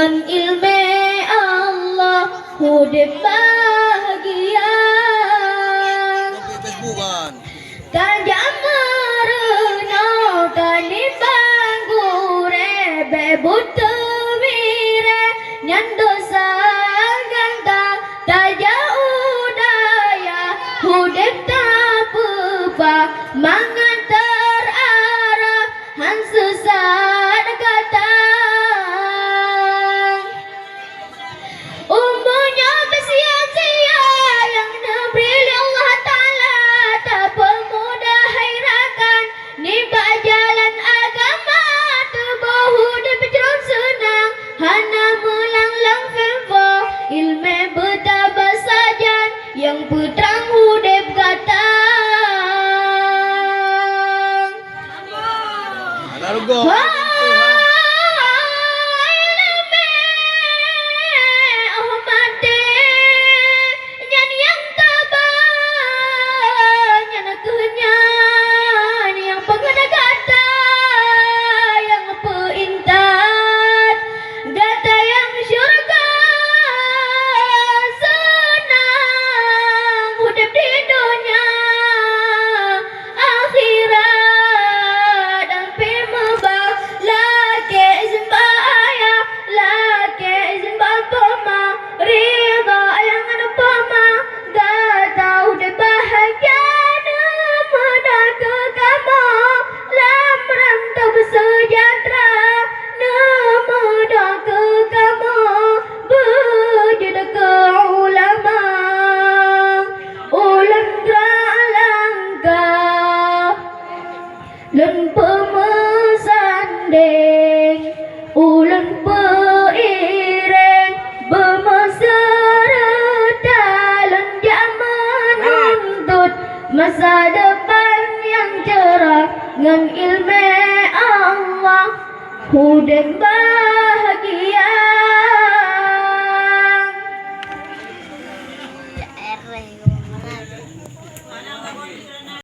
ngan ilmu Allah hidup bahagia. Tajam merenau kani banggure bebut wire nyando saganta taja udaya hidup tak pupa mangantar arah han susah kata. Umurnya bersia-sia yang diberi Allah Ta'ala, tak pemuda hairakan nibak jalan agama, tubuh hidup cerun senang hana melanglang fempo ilmu betambah sajan yang putrang hidup kata. Len pemesandeng ulen peireng bermeserta len zaman menuntut masa depan yang cerah ngan ilmu Allah hidup bahagia.